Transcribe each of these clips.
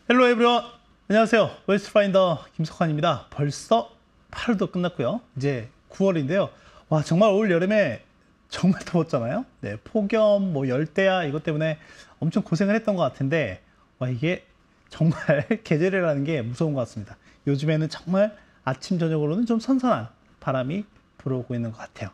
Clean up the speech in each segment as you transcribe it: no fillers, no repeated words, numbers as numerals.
헬로 에브리원, 안녕하세요. 웨스트파인더 김석환입니다. 벌써 8월도 끝났고요. 이제 9월인데요. 와, 정말 올 여름에 정말 더웠잖아요. 네, 폭염, 열대야 이것 때문에 엄청 고생을 했던 것 같은데, 와, 이게 정말 계절이라는 게 무서운 것 같습니다. 요즘에는 정말 아침 저녁으로는 좀 선선한 바람이 불어오고 있는 것 같아요.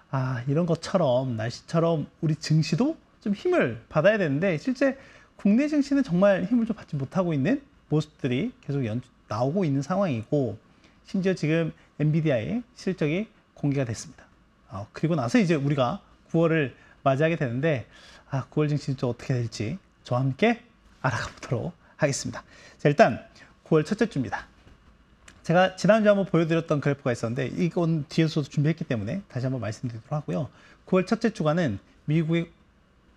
아, 이런 것처럼 날씨처럼 우리 증시도 좀 힘을 받아야 되는데, 실제 국내 증시는 정말 힘을 좀 받지 못하고 있는 모습들이 계속 나오고 있는 상황이고, 심지어 지금 엔비디아의 실적이 공개가 됐습니다. 그리고 나서 이제 우리가 9월을 맞이하게 되는데, 9월 증시 좀 어떻게 될지 저와 함께 알아가 보도록 하겠습니다. 자, 일단 9월 첫째 주입니다. 제가 지난주에 한번 보여드렸던 그래프가 있었는데, 이건 뒤에서도 준비했기 때문에 다시 한번 말씀드리도록 하고요. 9월 첫째 주간은 미국의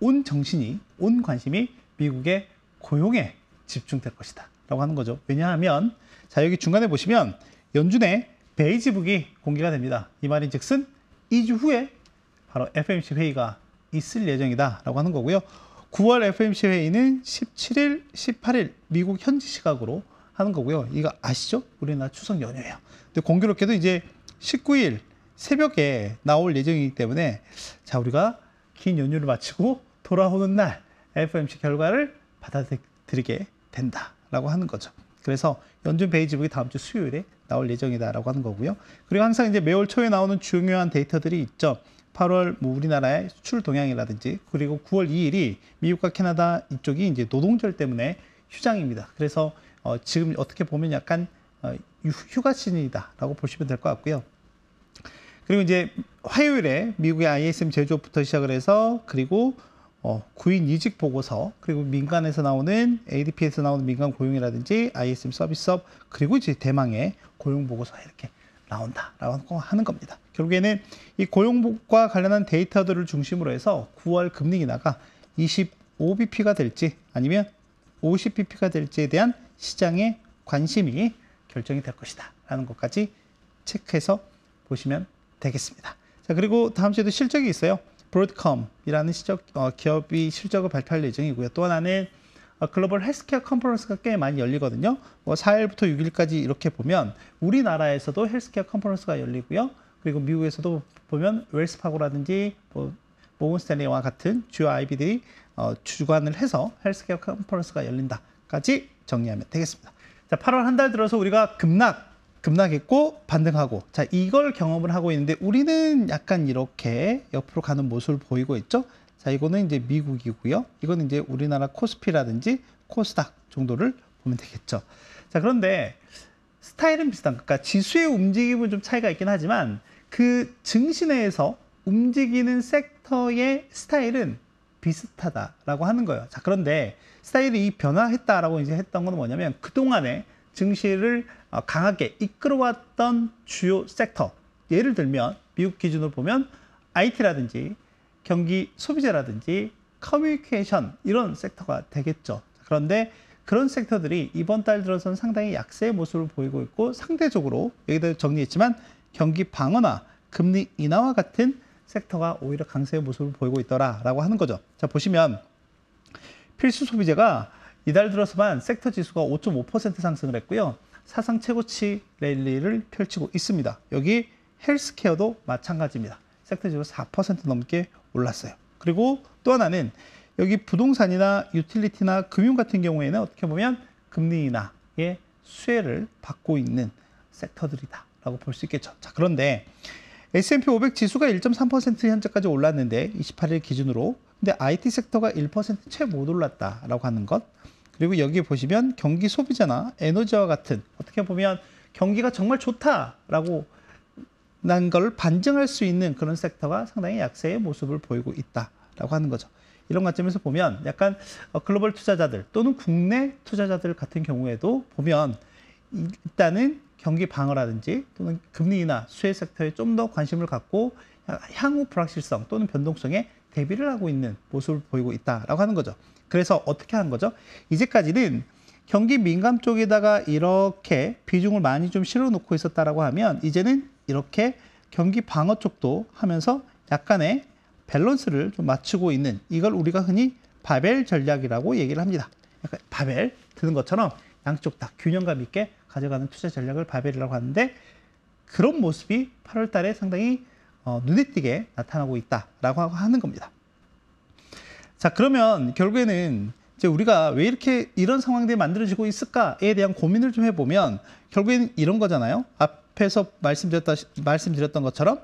온 관심이 미국의 고용에 집중될 것이다 라고 하는 거죠. 왜냐하면 자, 여기 중간에 보시면 연준의 베이지북이 공개가 됩니다. 이 말인 즉슨 2주 후에 바로 FOMC 회의가 있을 예정이다 라고 하는 거고요. 9월 FOMC 회의는 17일, 18일 미국 현지 시각으로 하는 거고요. 이거 아시죠? 우리나라 추석 연휴예요. 근데 공교롭게도 이제 19일 새벽에 나올 예정이기 때문에, 자, 우리가 긴 연휴를 마치고 돌아오는 날 FOMC 결과를 받아들이게 된다라고 하는 거죠. 그래서 연준 베이지북이 다음 주 수요일에 나올 예정이다라고 하는 거고요. 그리고 항상 이제 매월 초에 나오는 중요한 데이터들이 있죠. 8월 우리나라의 수출 동향이라든지, 그리고 9월 2일이 미국과 캐나다 이쪽이 이제 노동절 때문에 휴장입니다. 그래서 지금 어떻게 보면 약간 휴가 시즌이다라고 보시면 될 것 같고요. 그리고 이제 화요일에 미국의 ISM 제조업부터 시작을 해서, 그리고 구인 이직 보고서, 그리고 민간에서 나오는 ADP에서 나오는 민간 고용이라든지 ISM 서비스업, 그리고 이제 대망의 고용 보고서 이렇게 나온다라고 하는 겁니다. 결국에는 이 고용과 관련한 데이터들을 중심으로 해서 9월 금리 인하가 25bp가 될지 아니면 50bp가 될지에 대한 시장의 관심이 결정이 될 것이다 라는 것까지 체크해서 보시면 되겠습니다. 자, 그리고 다음 주에도 실적이 있어요. 브로드컴이라는 기업이 실적을 발표할 예정이고요. 또 하나는 글로벌 헬스케어 컨퍼런스가 꽤 많이 열리거든요. 4일부터 6일까지 이렇게 보면 우리나라에서도 헬스케어 컨퍼런스가 열리고요. 그리고 미국에서도 보면 웰스파고라든지 모건 스탠리와 같은 주요 IB들이 주관을 해서 헬스케어 컨퍼런스가 열린다까지 정리하면 되겠습니다. 자, 8월 한 달 들어서 우리가 급락했고 반등하고, 자, 이걸 경험을 하고 있는데 우리는 약간 이렇게 옆으로 가는 모습을 보이고 있죠. 자, 이거는 이제 미국이고요. 이거는 이제 우리나라 코스피라든지 코스닥 정도를 보면 되겠죠. 자, 그런데 스타일은 비슷한, 그러니까 지수의 움직임은 좀 차이가 있긴 하지만 그 증시 내에서 움직이는 섹터의 스타일은 비슷하다라고 하는 거예요. 자, 그런데 스타일이 변화했다라고 이제 했던 건 뭐냐면, 그동안에 증시를 강하게 이끌어왔던 주요 섹터, 예를 들면 미국 기준으로 보면 IT라든지 경기 소비재라든지 커뮤니케이션, 이런 섹터가 되겠죠. 그런데 그런 섹터들이 이번 달 들어서는 상당히 약세의 모습을 보이고 있고, 상대적으로 여기다 정리했지만 경기 방어나 금리 인하와 같은 섹터가 오히려 강세의 모습을 보이고 있더라라고 하는 거죠. 자, 보시면 필수 소비재가 이달 들어서만 섹터 지수가 5.5% 상승을 했고요. 사상 최고치 랠리를 펼치고 있습니다. 여기 헬스케어도 마찬가지입니다. 섹터 지수 4% 넘게 올랐어요. 그리고 또 하나는 여기 부동산이나 유틸리티나 금융 같은 경우에는 어떻게 보면 금리 인하의 수혜를 받고 있는 섹터들이다라고 볼 수 있겠죠. 자, 그런데 S&P 500 지수가 1.3% 현재까지 올랐는데 28일 기준으로, 근데 IT 섹터가 1% 채 못 올랐다라고 하는 것. 그리고 여기 보시면 경기 소비자나 에너지와 같은, 어떻게 보면 경기가 정말 좋다라고 난 걸 반증할 수 있는 그런 섹터가 상당히 약세의 모습을 보이고 있다라고 하는 거죠. 이런 관점에서 보면 약간 글로벌 투자자들 또는 국내 투자자들 같은 경우에도 보면 일단은 경기 방어라든지 또는 금리 인하 수혜 섹터에 좀 더 관심을 갖고 향후 불확실성 또는 변동성에 대비를 하고 있는 모습을 보이고 있다라고 하는 거죠. 그래서 어떻게 하는 거죠? 이제까지는 경기 민감 쪽에다가 이렇게 비중을 많이 좀 실어 놓고 있었다라고 하면, 이제는 이렇게 경기 방어 쪽도 하면서 약간의 밸런스를 좀 맞추고 있는, 이걸 우리가 흔히 바벨 전략이라고 얘기를 합니다. 약간 바벨 드는 것처럼 양쪽 다 균형감 있게 가져가는 투자 전략을 바벨이라고 하는데 그런 모습이 8월 달에 상당히 눈에 띄게 나타나고 있다라고 하는 겁니다. 자, 그러면 결국에는 이제 우리가 왜 이렇게 이런 상황들이 만들어지고 있을까에 대한 고민을 좀 해보면 결국에는 이런 거잖아요. 앞에서 말씀드렸던 것처럼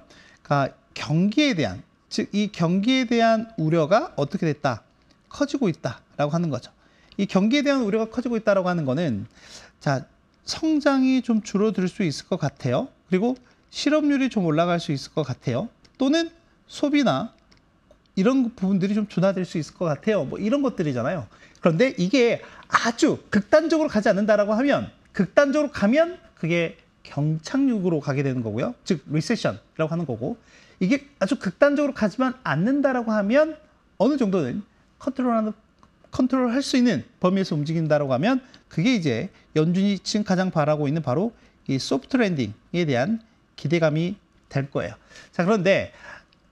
경기에 대한, 즉 이 경기에 대한 우려가 어떻게 됐다? 커지고 있다라고 하는 거죠. 이 경기에 대한 우려가 커지고 있다라고 하는 거는 자, 성장이 좀 줄어들 수 있을 것 같아요. 그리고 실업률이 좀 올라갈 수 있을 것 같아요. 또는 소비나 이런 부분들이 좀 둔화될 수 있을 것 같아요. 뭐 이런 것들이잖아요. 그런데 이게 아주 극단적으로 가지 않는다라고 하면 극단적으로 가면 그게 경착륙으로 가게 되는 거고요. 즉 리세션이라고 하는 거고 이게 아주 극단적으로 가지만 않는다라고 하면 어느 정도는 컨트롤할 수 있는 범위에서 움직인다라고 하면 그게 이제 연준이 지금 가장 바라고 있는 바로 이 소프트 랜딩에 대한 기대감이 될 거예요. 자, 그런데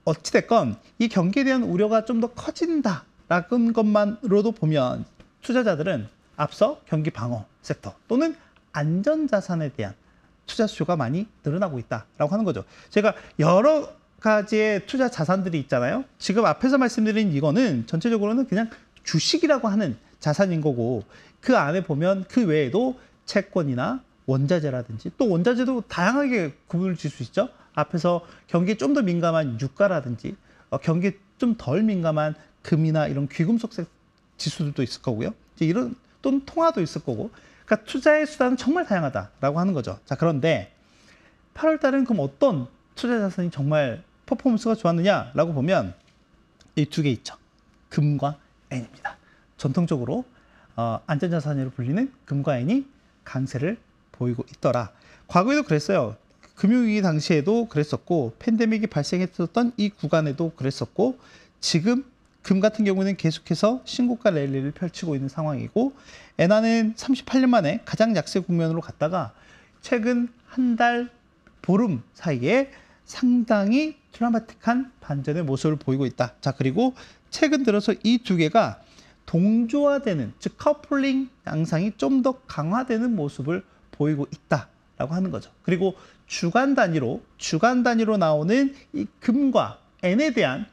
어찌됐건 이 경기에 대한 우려가 좀 더 커진다라는 것만으로도 보면 투자자들은 앞서 경기 방어 섹터 또는 안전자산에 대한 투자 수요가 많이 늘어나고 있다라고 하는 거죠. 제가 여러 가지의 투자 자산들이 있잖아요. 지금 앞에서 말씀드린 이거는 전체적으로는 그냥 주식이라고 하는 자산인 거고 그 안에 보면 그 외에도 채권이나 원자재라든지 또 원자재도 다양하게 구분을 질 수 있죠. 앞에서 경기에 좀 더 민감한 유가라든지 경기에 좀 덜 민감한 금이나 이런 귀금속 지수들도 있을 거고요. 이제 이런 또는 통화도 있을 거고 그러니까 투자의 수단은 정말 다양하다라고 하는 거죠. 자, 그런데 8월 달은 그럼 어떤 투자 자산이 정말 퍼포먼스가 좋았느냐라고 보면 이 두 개 있죠. 금과 엔입니다. 전통적으로 안전자산으로 불리는 금과 엔이 강세를 보이고 있더라. 과거에도 그랬어요. 금융위기 당시에도 그랬었고 팬데믹이 발생했었던 이 구간에도 그랬었고 지금 금 같은 경우는 계속해서 신고가 랠리를 펼치고 있는 상황이고 엔화는 38년 만에 가장 약세 국면으로 갔다가 최근 한 달 보름 사이에 상당히 드라마틱한 반전의 모습을 보이고 있다. 자, 그리고 최근 들어서 이 두 개가 동조화되는 즉 커플링 양상이 좀 더 강화되는 모습을 보이고 있다라고 하는 거죠. 그리고 주간 단위로 나오는 이 금과 엔에 대한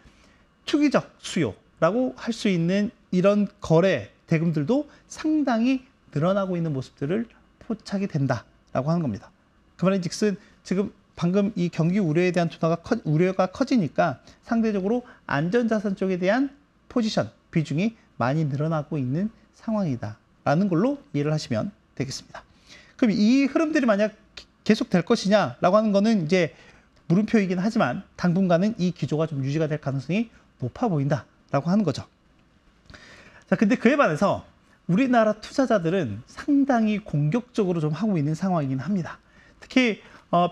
투기적 수요라고 할 수 있는 이런 거래 대금들도 상당히 늘어나고 있는 모습들을 포착이 된다라고 하는 겁니다. 그 말인즉슨 지금 방금 이 경기 우려에 대한 우려가 커지니까 상대적으로 안전자산 쪽에 대한 포지션 비중이 많이 늘어나고 있는 상황이다라는 걸로 이해를 하시면 되겠습니다. 그럼 이 흐름들이 만약 계속 될 것이냐라고 하는 거는 이제 물음표이긴 하지만 당분간은 이 기조가 좀 유지가 될 가능성이 높아 보인다라고 하는 거죠. 자, 근데 그에 반해서 우리나라 투자자들은 상당히 공격적으로 좀 하고 있는 상황이긴 합니다. 특히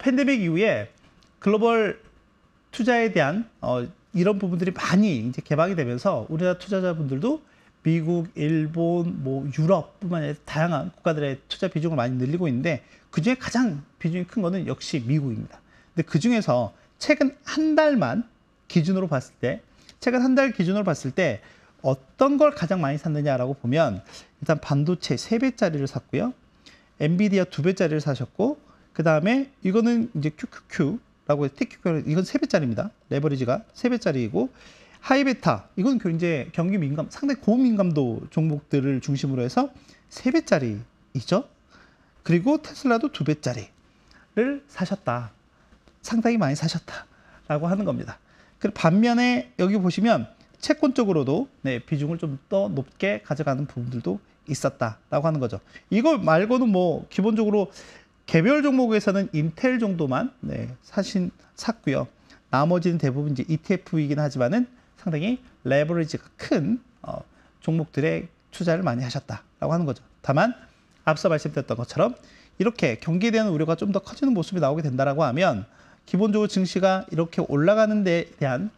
팬데믹 이후에 글로벌 투자에 대한 이런 부분들이 많이 이제 개방이 되면서 우리나라 투자자분들도 미국, 일본, 뭐 유럽뿐만 아니라 다양한 국가들의 투자 비중을 많이 늘리고 있는데 그중에 가장 비중이 큰 거는 역시 미국입니다. 근데 그중에서 최근 한 달만 기준으로 봤을 때 최근 한 달 기준으로 봤을 때 어떤 걸 가장 많이 샀느냐라고 보면 일단 반도체 3배짜리를 샀고요. 엔비디아 2배짜리를 사셨고 그 다음에 이거는 이제 QQQ라고 해서 TQQ 이건 3배짜리입니다. 레버리지가 3배짜리이고 하이베타 이건 이제 경기 민감 상당히 고민감도 종목들을 중심으로 해서 3배짜리이죠. 그리고 테슬라도 2배짜리를 사셨다. 상당히 많이 사셨다라고 하는 겁니다. 그리고 반면에 여기 보시면 채권 쪽으로도 비중을 좀 더 높게 가져가는 부분들도 있었다라고 하는 거죠. 이거 말고는 뭐 기본적으로 개별 종목에서는 인텔 정도만 샀고요. 나머지는 대부분 이제 ETF이긴 하지만은 상당히 레버리지가 큰 종목들에 투자를 많이 하셨다라고 하는 거죠. 다만 앞서 말씀드렸던 것처럼 이렇게 경기에 대한 우려가 좀 더 커지는 모습이 나오게 된다라고 하면 기본적으로 증시가 이렇게 올라가는 데 대한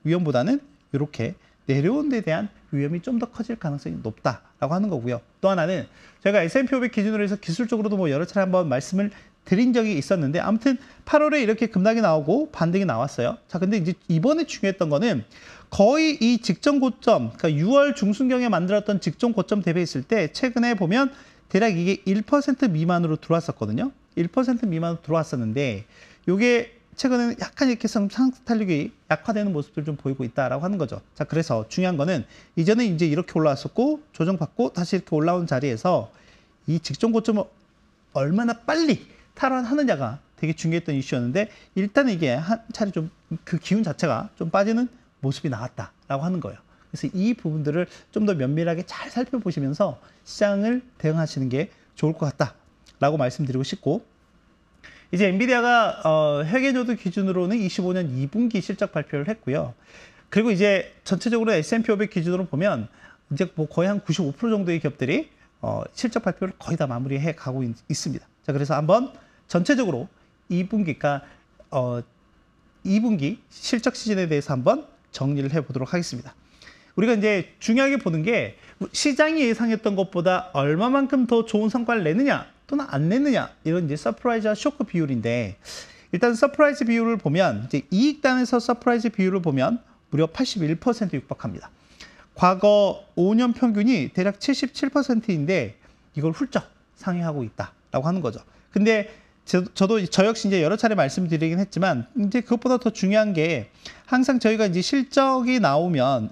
위험보다는 이렇게 내려온 데 대한 위험이 좀 더 커질 가능성이 높다라고 하는 거고요. 또 하나는 제가 S&P 500 기준으로 해서 기술적으로도 뭐 여러 차례 한번 말씀을 드린 적이 있었는데 아무튼 8월에 이렇게 급락이 나오고 반등이 나왔어요. 자, 근데 이제 이번에 중요했던 거는 거의 이 직전 고점, 그러니까 6월 중순경에 만들었던 직전 고점 대비했을 때 최근에 보면 대략 이게 1% 미만으로 들어왔었거든요. 1% 미만으로 들어왔었는데 이게 최근에는 약간 이렇게 상승 탄력이 약화되는 모습들 좀 보이고 있다라고 하는 거죠. 자, 그래서 중요한 거는 이전에 이제 이렇게 올라왔었고 조정받고 다시 이렇게 올라온 자리에서 이 직전 고점을 얼마나 빨리 탈환하느냐가 되게 중요했던 이슈였는데 일단은 이게 한 차례 좀 그 기운 자체가 좀 빠지는 모습이 나왔다라고 하는 거예요. 그래서 이 부분들을 좀 더 면밀하게 잘 살펴보시면서 시장을 대응하시는 게 좋을 것 같다라고 말씀드리고 싶고, 이제 엔비디아가 회계노드 기준으로는 25년 2분기 실적 발표를 했고요. 그리고 이제 전체적으로 S&P 500 기준으로 보면 이제 뭐 거의 한 95% 정도의 기업들이 실적 발표를 거의 다 마무리해 가고 있습니다. 자, 그래서 한번 전체적으로 2분기가 2분기 실적 시즌에 대해서 한번 정리를 해보도록 하겠습니다. 우리가 이제 중요하게 보는 게 시장이 예상했던 것보다 얼마만큼 더 좋은 성과를 내느냐 또는 안 내느냐, 이런 이제 서프라이즈와 쇼크 비율인데, 일단 서프라이즈 비율을 보면 이제 이익단에서 서프라이즈 비율을 보면 무려 81% 육박합니다. 과거 5년 평균이 대략 77%인데 이걸 훌쩍 상회하고 있다라고 하는 거죠. 근데 저도 저 역시 이제 여러 차례 말씀드리긴 했지만 이제 그것보다 더 중요한 게 항상 저희가 이제 실적이 나오면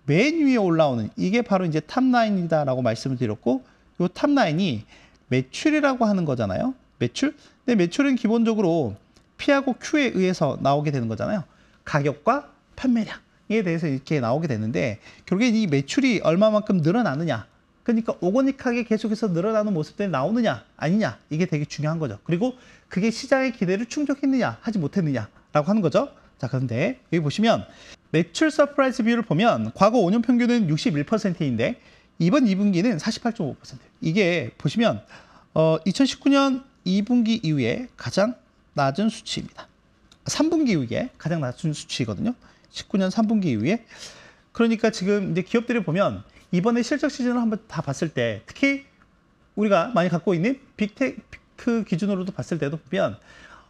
맨 위에 올라오는 이게 바로 이제 탑라인이다라고 말씀을 드렸고, 이 탑라인이 매출이라고 하는 거잖아요. 매출? 근데 매출은 기본적으로 P하고 Q에 의해서 나오게 되는 거잖아요. 가격과 판매량에 대해서 이렇게 나오게 되는데 결국에 이 매출이 얼마만큼 늘어나느냐, 그러니까 오거닉하게 계속해서 늘어나는 모습들이 나오느냐 아니냐, 이게 되게 중요한 거죠. 그리고 그게 시장의 기대를 충족했느냐 하지 못했느냐라고 하는 거죠. 자, 그런데 여기 보시면 매출 서프라이즈 비율을 보면 과거 5년 평균은 61%인데 이번 2분기는 48.5%. 이게 보시면 2019년 2분기 이후에 가장 낮은 수치입니다. 3분기 이후에 가장 낮은 수치거든요. 19년 3분기 이후에. 그러니까 지금 이제 기업들을 보면 이번에 실적 시즌을 한번 다 봤을 때, 특히 우리가 많이 갖고 있는 빅테크 기준으로도 봤을 때도 보면,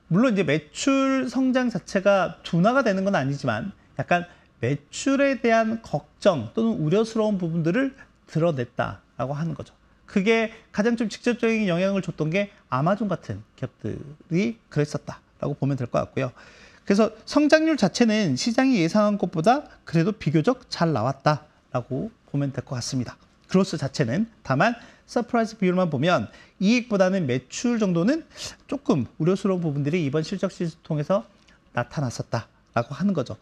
물론 이제 매출 성장 자체가 둔화가 되는 건 아니지만 약간 매출에 대한 걱정 또는 우려스러운 부분들을 드러냈다라고 하는 거죠. 그게 가장 좀 직접적인 영향을 줬던 게 아마존 같은 기업들이 그랬었다라고 보면 될 것 같고요. 그래서 성장률 자체는 시장이 예상한 것보다 그래도 비교적 잘 나왔다라고 보면 될 것 같습니다. 그로스 자체는. 다만 서프라이즈 비율만 보면 이익보다는 매출 정도는 조금 우려스러운 부분들이 이번 실적 시즌 통해서 나타났었다라고 하는 거죠.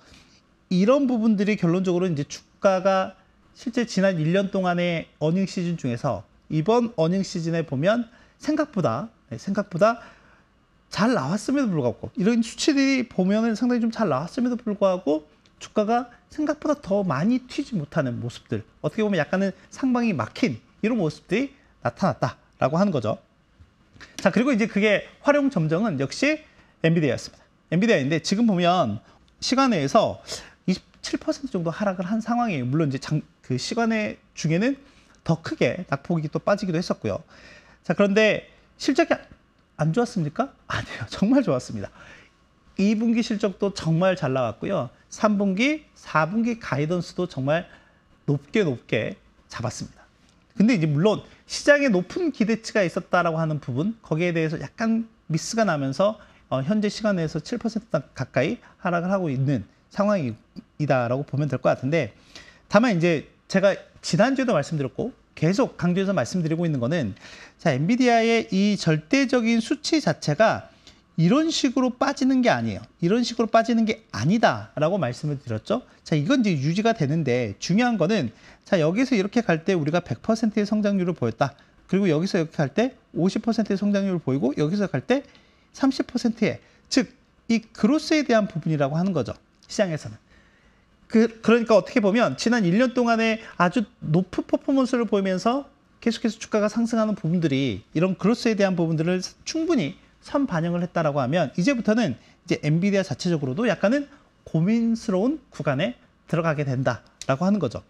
이런 부분들이 결론적으로 이제 주가가 실제 지난 1년 동안의 어닝 시즌 중에서 이번 어닝 시즌에 보면 생각보다 잘 나왔음에도 불구하고, 이런 수치들이 보면은 상당히 좀 잘 나왔음에도 불구하고 주가가 생각보다 더 많이 튀지 못하는 모습들, 어떻게 보면 약간은 상방이 막힌 이런 모습들이 나타났다라고 하는 거죠. 자, 그리고 이제 그게 활용 점정은 역시 엔비디아였습니다. 엔비디아인데 지금 보면 시간외에서 27% 정도 하락을 한 상황이에요. 물론 이제 그 시간외 중에는 더 크게 낙폭이 또 빠지기도 했었고요. 자, 그런데 실적이 안 좋았습니까? 아니에요. 정말 좋았습니다. 2분기 실적도 정말 잘 나왔고요. 3분기, 4분기 가이던스도 정말 높게 잡았습니다. 근데 이제 물론 시장에 높은 기대치가 있었다라고 하는 부분, 거기에 대해서 약간 미스가 나면서 현재 시간에서 7% 가까이 하락을 하고 있는 상황이다라고 보면 될 것 같은데, 다만 이제 제가 지난주에도 말씀드렸고 계속 강조해서 말씀드리고 있는 거는, 자, 엔비디아의 이 절대적인 수치 자체가 이런 식으로 빠지는 게 아니에요. 이런 식으로 빠지는 게 아니다라고 말씀을 드렸죠. 자, 이건 이제 유지가 되는데 중요한 거는, 자, 여기서 이렇게 갈 때 우리가 100%의 성장률을 보였다. 그리고 여기서 이렇게 갈 때 50%의 성장률을 보이고, 여기서 갈 때 30%의, 즉 이 그로스에 대한 부분이라고 하는 거죠. 시장에서는. 그러니까 어떻게 보면 지난 1년 동안에 아주 높은 퍼포먼스를 보이면서 계속해서 주가가 상승하는 부분들이, 이런 그로스에 대한 부분들을 충분히 선반영을 했다라고 하면, 이제부터는 이제 엔비디아 자체적으로도 약간은 고민스러운 구간에 들어가게 된다라고 하는 거죠.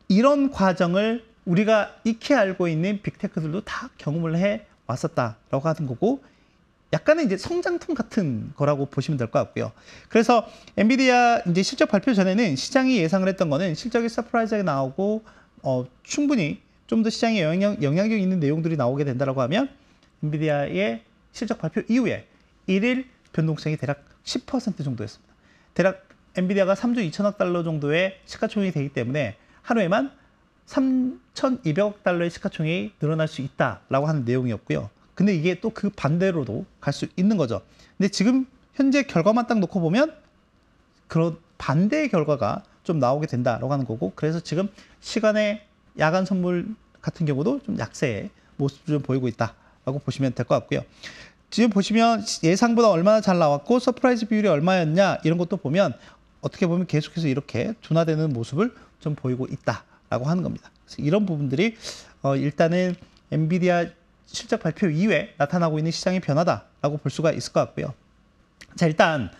이런 과정을 우리가 익히 알고 있는 빅테크들도 다 경험을 해 왔었다라고 하는 거고, 약간의 이제 성장통 같은 거라고 보시면 될 것 같고요. 그래서 엔비디아 이제 실적 발표 전에는 시장이 예상을 했던 거는 실적이 서프라이즈하게 나오고 충분히 좀 더 시장에 영향력 있는 내용들이 나오게 된다라고 하면 엔비디아의 실적 발표 이후에 1일 변동성이 대략 10% 정도였습니다. 대략 엔비디아가 3조 2천억 달러 정도의 시가총액이 되기 때문에 하루에만 3,200억 달러의 시가총액이 늘어날 수 있다라고 하는 내용이었고요. 근데 이게 또 그 반대로도 갈 수 있는 거죠. 근데 지금 현재 결과만 딱 놓고 보면 그런 반대의 결과가 좀 나오게 된다라고 하는 거고, 그래서 지금 시간의 야간 선물 같은 경우도 좀 약세의 모습을 좀 보이고 있다라고 보시면 될 것 같고요. 지금 보시면 예상보다 얼마나 잘 나왔고 서프라이즈 비율이 얼마였냐 이런 것도 보면 어떻게 보면 계속해서 이렇게 둔화되는 모습을 좀 보이고 있다라고 하는 겁니다. 그래서 이런 부분들이 일단은 엔비디아 실적 발표 이후에 나타나고 있는 시장의 변화다라고 볼 수가 있을 것 같고요. 자, 일단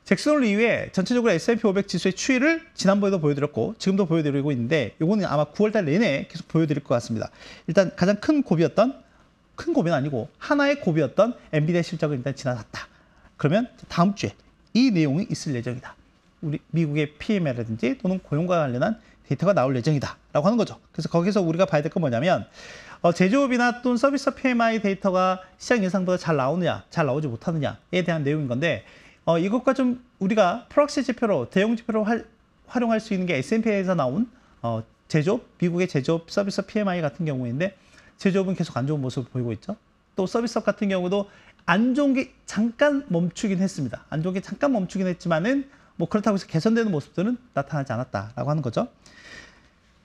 잭슨홀 이후에 전체적으로 S&P 500 지수의 추이를 지난번에도 보여드렸고 지금도 보여드리고 있는데 이거는 아마 9월달 내내 계속 보여드릴 것 같습니다. 일단 가장 큰 고비는 아니고 하나의 고비였던 엔비디아 실적을 일단 지나갔다. 그러면 다음 주에 이 내용이 있을 예정이다. 우리 미국의 PMI라든지 또는 고용과 관련한 데이터가 나올 예정이다라고 하는 거죠. 그래서 거기서 우리가 봐야 될 건 뭐냐면 제조업이나 또는 서비스 PMI 데이터가 시장 예상보다 잘 나오느냐, 잘 나오지 못하느냐에 대한 내용인 건데 이것과 좀 우리가 프록시 지표로 대형 지표로 활용할 수 있는 게 S&P에서 나온 제조업, 미국의 제조업 서비스 PMI 같은 경우인데 제조업은 계속 안 좋은 모습을 보이고 있죠. 또 서비스업 같은 경우도 안 좋은 게 잠깐 멈추긴 했습니다. 안 좋은 게 잠깐 멈추긴 했지만은 뭐 그렇다고 해서 개선되는 모습들은 나타나지 않았다라고 하는 거죠.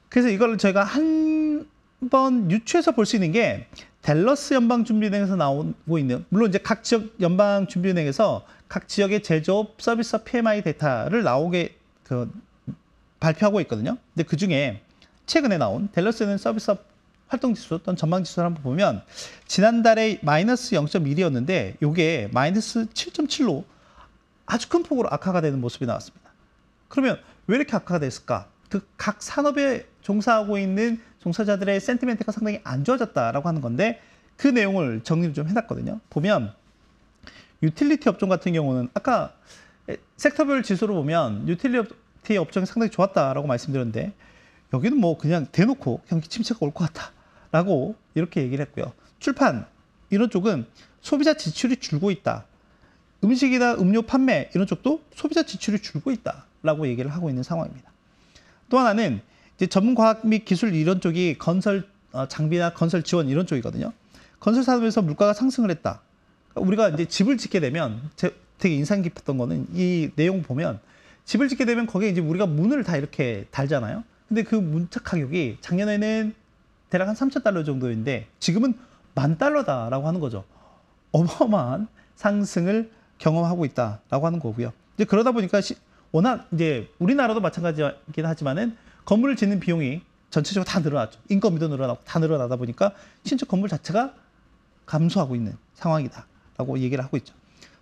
그래서 이걸 저희가 한번 유추해서 볼 수 있는 게 댈러스 연방준비은행에서 나오고 있는, 물론 이제 각 지역 연방준비은행에서 각 지역의 제조업 서비스 PMI 데이터를 발표하고 있거든요. 근데 그 중에 최근에 나온 댈러스는 서비스업 활동지수 또는 전망지수를 한번 보면 지난달에 마이너스 0.1이었는데 이게 마이너스 7.7로 아주 큰 폭으로 악화가 되는 모습이 나왔습니다. 그러면 왜 이렇게 악화가 됐을까? 그 각 산업에 종사하고 있는 종사자들의 센티멘트가 상당히 안 좋아졌다라고 하는 건데 그 내용을 정리를 좀 해놨거든요. 보면 유틸리티 업종 같은 경우는 아까 섹터별 지수로 보면 유틸리티 업종이 상당히 좋았다라고 말씀드렸는데 여기는 뭐 그냥 대놓고 경기 침체가 올 것 같다라고 이렇게 얘기를 했고요. 출판 이런 쪽은 소비자 지출이 줄고 있다. 음식이나 음료 판매 이런 쪽도 소비자 지출이 줄고 있다라고 얘기를 하고 있는 상황입니다. 또 하나는 이제 전문과학 및 기술 이런 쪽이 건설 장비나 건설 지원 이런 쪽이거든요. 건설 산업에서 물가가 상승을 했다. 우리가 이제 집을 짓게 되면 되게 인상 깊었던 거는 이 내용 보면 집을 짓게 되면 거기에 이제 우리가 문을 다 이렇게 달잖아요. 근데 그 문짝 가격이 작년에는 대략 한 3,000달러 정도인데 지금은 $10,000다라고 하는 거죠. 어마어마한 상승을 경험하고 있다라고 하는 거고요. 이제 그러다 보니까 워낙 이제 우리나라도 마찬가지긴 하지만은 건물을 짓는 비용이 전체적으로 다 늘어났죠. 인건비도 늘어나고 다 늘어나다 보니까 신축 건물 자체가 감소하고 있는 상황이다라고 얘기를 하고 있죠.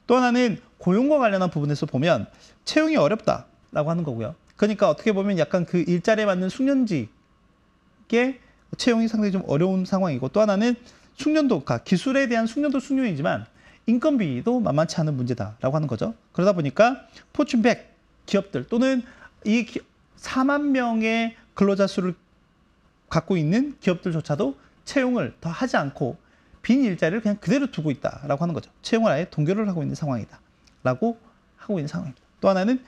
또 하나는 고용과 관련한 부분에서 보면 채용이 어렵다라고 하는 거고요. 그러니까 어떻게 보면 약간 그 일자리에 맞는 숙련직의 채용이 상당히 좀 어려운 상황이고, 또 하나는 숙련도, 기술에 대한 숙련이지만 인건비도 만만치 않은 문제다라고 하는 거죠. 그러다 보니까 포춘 100 기업들 또는 4만 명의 근로자 수를 갖고 있는 기업들조차도 채용을 더 하지 않고 빈 일자리를 그냥 그대로 두고 있다라고 하는 거죠. 채용을 아예 동결을 하고 있는 상황이다라고 하고 있는 상황입니다. 또 하나는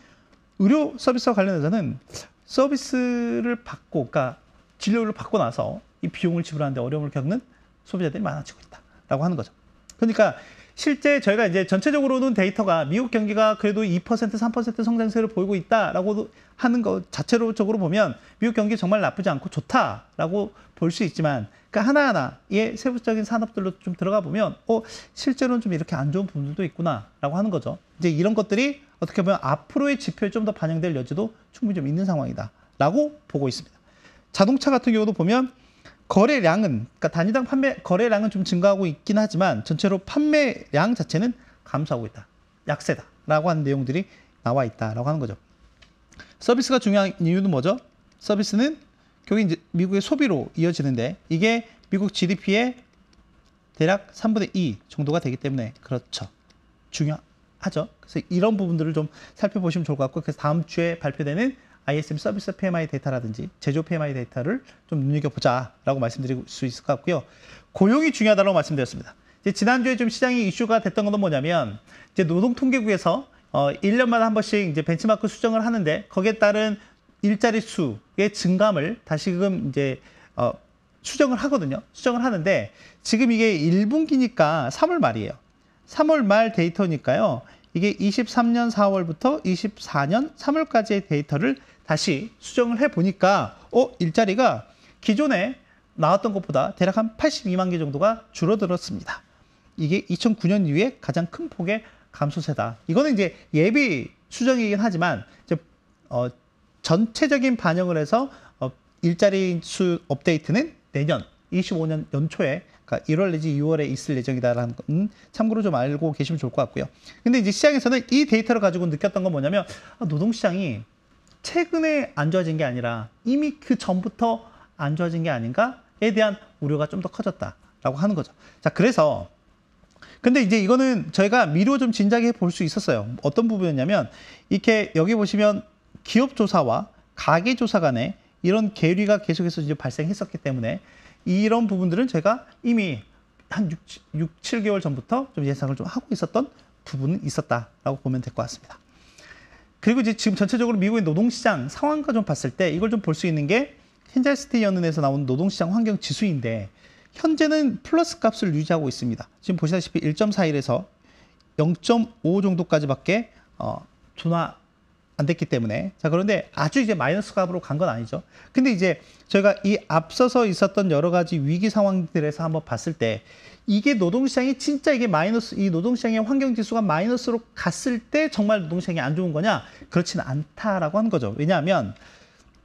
의료 서비스와 관련해서는 서비스를 받고, 그러니까 진료를 받고 나서 이 비용을 지불하는데 어려움을 겪는 소비자들이 많아지고 있다라고 하는 거죠. 그러니까 실제 저희가 이제 전체적으로는 데이터가 미국 경기가 그래도 2%, 3% 성장세를 보이고 있다라고 하는 것 자체적으로 보면 미국 경기 정말 나쁘지 않고 좋다라고 볼 수 있지만 그 하나하나의 세부적인 산업들로 좀 들어가 보면 실제로는 좀 이렇게 안 좋은 부분들도 있구나라고 하는 거죠. 이제 이런 것들이 어떻게 보면 앞으로의 지표에 좀 더 반영될 여지도 충분히 좀 있는 상황이다라고 보고 있습니다. 자동차 같은 경우도 보면 거래량은, 그러니까 단위당 거래량은 좀 증가하고 있긴 하지만 전체로 판매량 자체는 감소하고 있다. 약세다라고 하는 내용들이 나와 있다라고 하는 거죠. 서비스가 중요한 이유는 뭐죠? 서비스는 결국 이제 미국의 소비로 이어지는데 이게 미국 GDP의 대략 3분의 2 정도가 되기 때문에 그렇죠. 중요하죠. 그래서 이런 부분들을 좀 살펴보시면 좋을 것 같고, 그래서 다음 주에 발표되는 ISM 서비스 PMI 데이터라든지 제조 PMI 데이터를 좀 눈여겨보자라고 말씀드릴 수 있을 것 같고요. 고용이 중요하다고 말씀드렸습니다. 이제 지난주에 좀 시장이 이슈가 됐던 건 뭐냐면, 이제 노동통계국에서 1년마다 한 번씩 이제 벤치마크 수정을 하는데, 거기에 따른 일자리 수의 증감을 다시금 이제 수정을 하거든요. 수정을 하는데, 지금 이게 1분기니까 3월 말이에요. 3월 말 데이터니까요. 이게 23년 4월부터 24년 3월까지의 데이터를 다시 수정을 해보니까 일자리가 기존에 나왔던 것보다 대략 한 82만 개 정도가 줄어들었습니다. 이게 2009년 이후에 가장 큰 폭의 감소세다. 이거는 이제 예비 수정이긴 하지만 이제 전체적인 반영을 해서 일자리 수 업데이트는 내년 25년 연초에, 그러니까 1월 내지 2월에 있을 예정이다라는 건 참고로 좀 알고 계시면 좋을 것 같고요. 근데 이제 시장에서는 이 데이터를 가지고 느꼈던 건 뭐냐면, 노동시장이 최근에 안 좋아진 게 아니라 이미 그 전부터 안 좋아진 게 아닌가에 대한 우려가 좀 더 커졌다라고 하는 거죠. 자, 그래서 근데 이제 이거는 저희가 미루어 좀 진작에 볼 수 있었어요. 어떤 부분이었냐면, 이렇게 여기 보시면 기업 조사와 가계 조사 간에 이런 괴리가 계속해서 이제 발생했었기 때문에 이런 부분들은 제가 이미 한 6, 7개월 전부터 좀 예상을 좀 하고 있었던 부분은 있었다라고 보면 될 것 같습니다. 그리고 이제 지금 전체적으로 미국의 노동시장 상황과 좀 봤을 때 이걸 좀 볼 수 있는 게 헨젤스테인 연은에서 나온 노동시장 환경 지수인데, 현재는 플러스 값을 유지하고 있습니다. 지금 보시다시피 1.41에서 0.5 정도까지밖에 둔화 안 됐기 때문에. 자, 그런데 아주 이제 마이너스 값으로 간 건 아니죠. 근데 이제 저희가 이 앞서서 있었던 여러 가지 위기 상황들에서 한번 봤을 때, 이게 노동시장이 진짜 이게 마이너스, 이 노동시장의 환경 지수가 마이너스로 갔을 때 정말 노동시장이 안 좋은 거냐? 그렇지는 않다라고 하는 거죠. 왜냐하면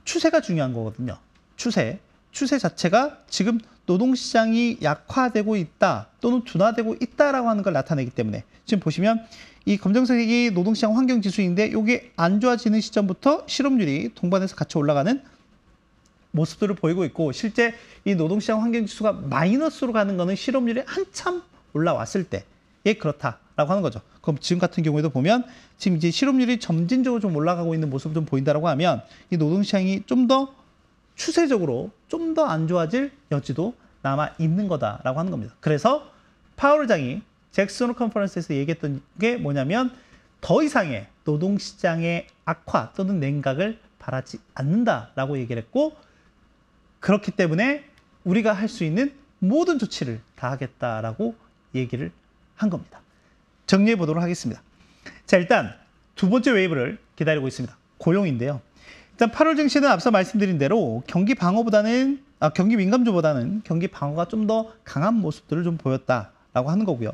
추세가 중요한 거거든요. 추세 자체가 지금 노동시장이 약화되고 있다 또는 둔화되고 있다라고 하는 걸 나타내기 때문에, 지금 보시면 이 검정색이 노동시장 환경지수인데, 이게 안 좋아지는 시점부터 실업률이 동반해서 같이 올라가는 모습들을 보이고 있고, 실제 이 노동시장 환경지수가 마이너스로 가는 거는 실업률이 한참 올라왔을 때에 그렇다라고 하는 거죠. 그럼 지금 같은 경우에도 보면 지금 이제 실업률이 점진적으로 좀 올라가고 있는 모습을 좀 보인다라고 하면, 이 노동시장이 좀 더 추세적으로 좀 더 안 좋아질 여지도 남아 있는 거다라고 하는 겁니다. 그래서 파월 의장이 잭슨 홀 컨퍼런스에서 얘기했던 게 뭐냐면, 더 이상의 노동시장의 악화 또는 냉각을 바라지 않는다라고 얘기를 했고, 그렇기 때문에 우리가 할 수 있는 모든 조치를 다 하겠다라고 얘기를 한 겁니다. 정리해 보도록 하겠습니다. 자, 일단 두 번째 웨이브를 기다리고 있습니다. 고용인데요. 일단 8월 증시는 앞서 말씀드린 대로 경기 민감주보다는 경기 방어가 좀 더 강한 모습들을 좀 보였다라고 하는 거고요.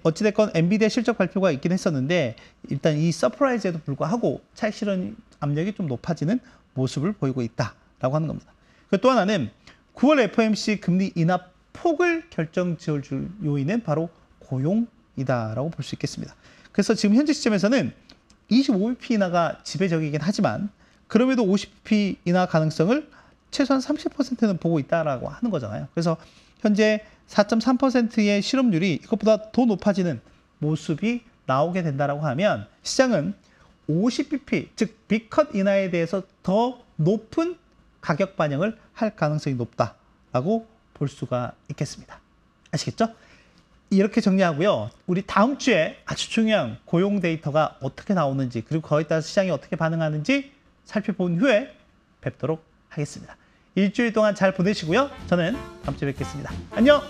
어찌됐건 엔비디아 실적 발표가 있긴 했었는데, 일단 이 서프라이즈에도 불구하고 차익 실현 압력이 좀 높아지는 모습을 보이고 있다라고 하는 겁니다. 또 하나는 9월 FOMC 금리 인하 폭을 결정 지을 요인은 바로 고용이다라고 볼 수 있겠습니다. 그래서 지금 현재 시점에서는 25bp 인하가 지배적이긴 하지만, 그럼에도 50bp 인하 가능성을 최소한 30%는 보고 있다라고 하는 거잖아요. 그래서 현재 4.3%의 실업률이 이것보다 더 높아지는 모습이 나오게 된다라고 하면, 시장은 50bp, 즉 빅컷 인하에 대해서 더 높은 가격 반영을 할 가능성이 높다라고 볼 수가 있겠습니다. 아시겠죠? 이렇게 정리하고요. 우리 다음 주에 아주 중요한 고용 데이터가 어떻게 나오는지, 그리고 거기에 따라 시장이 어떻게 반응하는지 살펴본 후에 뵙도록 하겠습니다. 일주일 동안 잘 보내시고요. 저는 다음 주에 뵙겠습니다. 안녕!